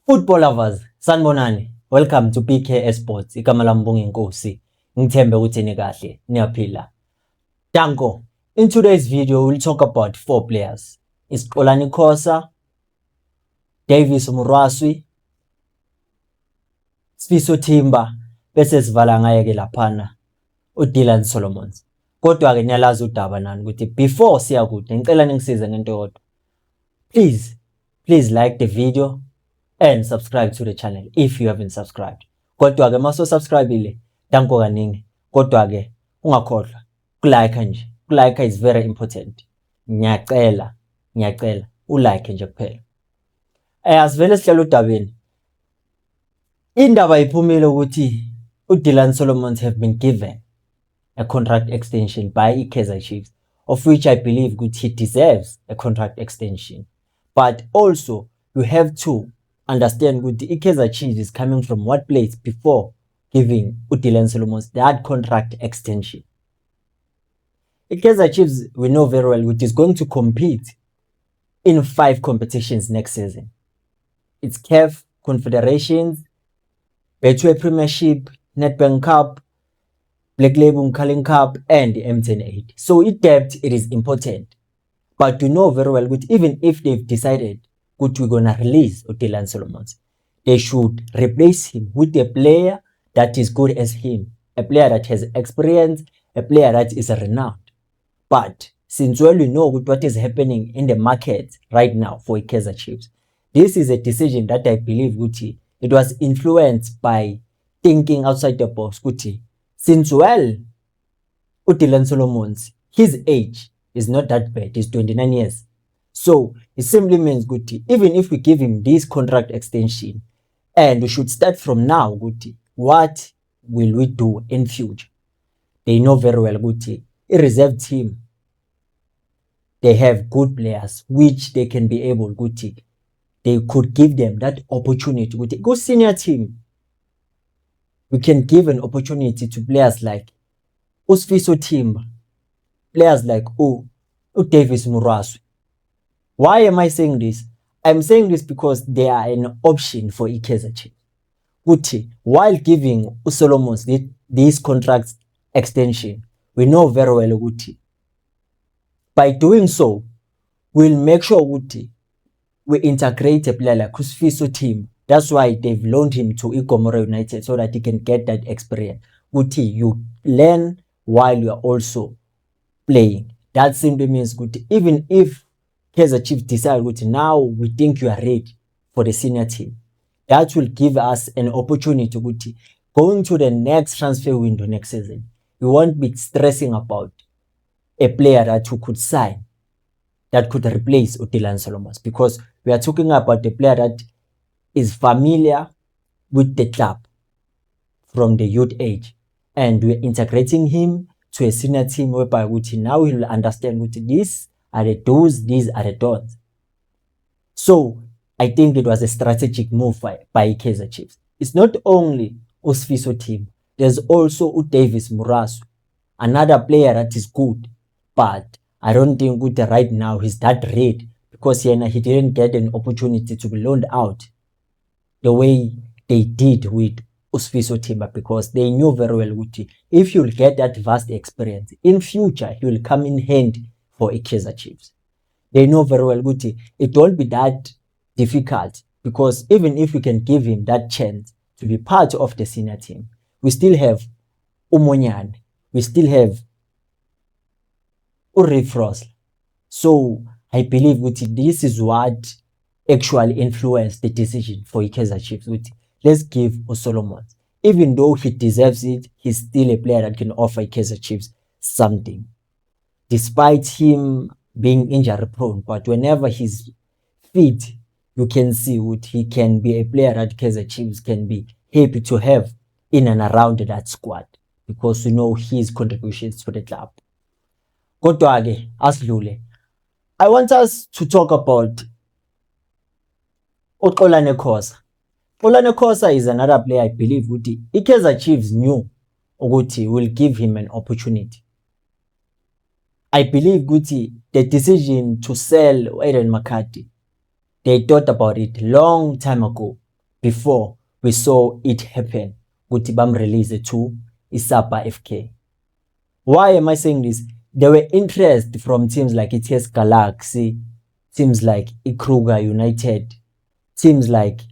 Football lovers, sanibonani. Welcome to PK Sports. Igama lami Mbongi Nkosi. Ngithembe ukuthi ni kahle, niyaphila. Danko, in today's video we'll talk about 4 players. Isiqolani Khosa, Davis Muraswi, Sifiso Thimba, bese sivala ngaye ke laphana uDylan Solomons. Kodwa ke niyalazi udaba nani ukuthi before siya kude ngicela ningisize ngento yodwa. Please like the video and subscribe to the channel if you haven't subscribed. Kodwa ke maso subscribe danko kaningi. Kodwa ke ungakhohlwa kulike nje. Kulike is very important. Ngiyacela ulike nje kuphela. Asivele sihlelo udabeni. Indaba iphumile ukuthi uDylan Solomons have been given a contract extension by Kaizer Chiefs, of which I believe he deserves a contract extension. But also you have to understand that Kaizer Chiefs is coming from what place before giving Dylan Solomons that contract extension. Kaizer Chiefs, we know very well, which is going to compete in 5 competitions next season. It's CAF, Confederations, Betway Premiership, Nedbank Cup, Black Label Carling Cup, and the M10-8. So depth, it is important. But you know very well that even if they've decided we're gonna release Dylan Solomons, they should replace him with a player that is good as him, a player that has experience, a player that is renowned. But since well we know what is happening in the market right now for Kaizer Chiefs, this is a decision that I believe it was influenced by thinking outside the box. Since well Dylan Solomons, his age is not that bad, he's 29 years. So it simply means even if we give him this contract extension, and we should start from now, what will we do in future? They know very well a reserve team, they have good players which they can be able they could give them that opportunity. Go senior team, we can give an opportunity to players like Sifiso Thimba, players like Davis Muraswi. Why am I saying this? I'm saying this because they are an option for Kaizer Chiefs. While giving Solomons this contract extension, we know very well by doing so, we'll make sure we integrate a player like Sifiso Thimba. That's why they've loaned him to Gomora United so that he can get that experience. You learn while you are also playing. That simply means even if Kaizer Chiefs decide now we think you are ready for the senior team, that will give us an opportunity going to the next transfer window next season. We won't be stressing about a player that we could sign that could replace Dylan Solomons, because we are talking about a player that is familiar with the club from the youth age, and we're integrating him to a senior team whereby now he will understand these are the do's, these are the don'ts. So I think it was a strategic move by Kaizer Chiefs. It's not only Sifiso Thimba, there's also Davis Muraswi, another player that is good, but I don't think right now he's that ready, because he didn't get an opportunity to be loaned out the way they did with Sifiso Thimba, because they knew very well if you'll get that vast experience in future, he will come in handy for Kaizer Chiefs. They know very well it won't be that difficult, because even if we can give him that chance to be part of the senior team, we still have Umonyane, we still have Uri Frost. So I believe this is what actually influenced the decision for Kaizer Chiefs. Let's give Solomons. Even though he deserves it, he's still a player that can offer Kaizer Chiefs something. Despite him being injury prone, but whenever he's fit, you can see he can be a player that Kaizer Chiefs can be happy to have in and around that squad, because we know his contributions to the club. Kodwa ke asidlule. I want us to talk about Xolani Khosa. Xolani Khosa is another player I believe Kaizer Chiefs knew will give him an opportunity. I believe the decision to sell Aiden McCarthy, they thought about it long time ago. before we saw it happen ukuthi bamrelease to iSAPA FK. Why am I saying this? There were interest from teams like ETS Galaxy, teams like Kruger United, teams like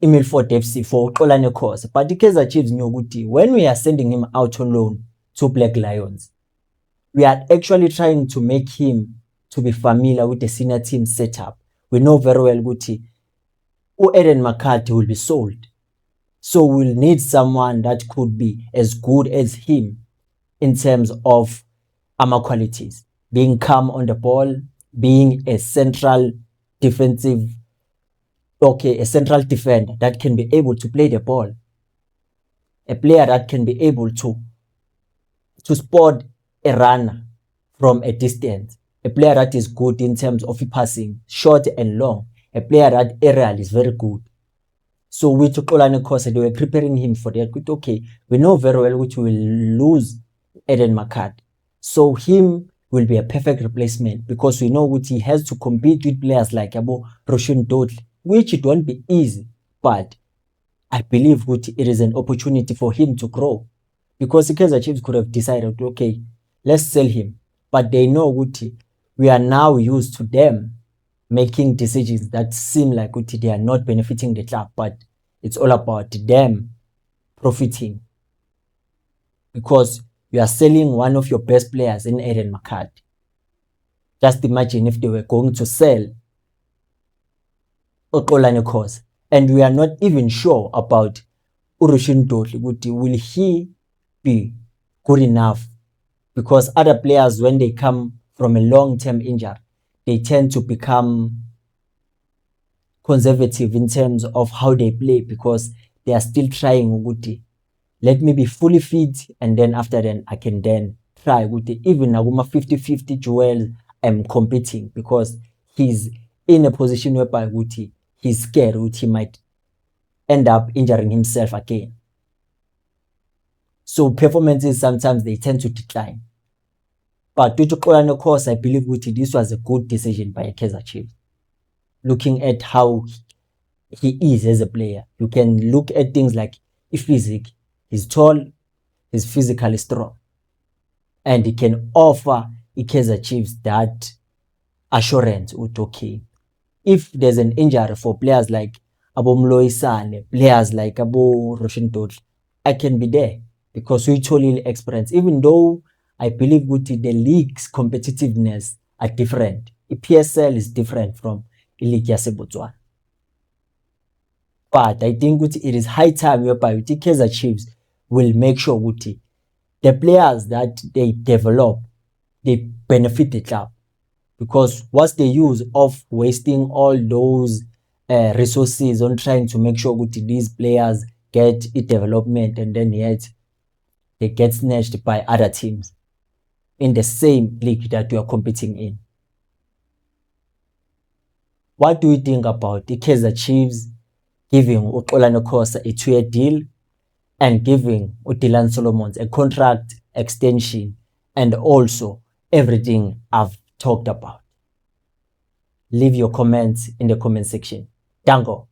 Milford FC for Xolani Khosa. But the Kaizer Chiefs knew ukuthi when we are sending him out on loan to Black Lions, we are actually trying to make him to be familiar with the senior team setup. We know very well ukuthi Eden McCarthy will be sold. So we'll need someone that could be as good as him in terms of qualities, being calm on the ball, being a central defender that can be able to play the ball, a player that can be able to spot a runner from a distance, a player that is good in terms of passing, short and long, a player that aerial is very good. So with Xolani Khosa, they were preparing him for that. Okay, we know very well which will lose Eden McCarthy. So him will be a perfect replacement because we know which he has to compete with players like Roshun Dodley, which it won't be easy. But I believe which it is an opportunity for him to grow because the Kaizer Chiefs could have decided, okay, let's sell him. But they know which we are now used to them making decisions that seem like they are not benefiting the club, but it's all about them profiting because you are selling one of your best players in Eden McCarthy. Just imagine if they were going to sell Xolani Khosa, and we are not even sure about Roshun Dodley. Will he be good enough? Because other players, when they come from a long-term injury, they tend to become conservative in terms of how they play because they are still trying. Let me be fully fit, and then after then I can then try. Even Aguma 50-50 Joel, I'm competing because he's in a position whereby he's scared he might end up injuring himself again. So performances sometimes they tend to decline. But due to Xolani Khosa, I believe this was a good decision by Kaizer Chiefs. Looking at how he is as a player, you can look at things like his physique. He's tall, he's physically strong, and he can offer Kaizer Chiefs that assurance okay, if there's an injury for players like Mloyi Sane, players like Roshun Dodley, I can be there because we totally experience, even though I believe the league's competitiveness are different. The PSL is different from the League Botswana. But I think it is high time whereby the Kaizer Chiefs will make sure the players that they develop, they benefit the club. Because what's the use of wasting all those resources on trying to make sure these players get a development and then yet they get snatched by other teams in the same league that you are competing in? What do you think about the Kaizer Chiefs giving Xolani Khosa a 2-year deal and giving Dylan Solomons a contract extension and also everything I've talked about? Leave your comments in the comment section. Dango.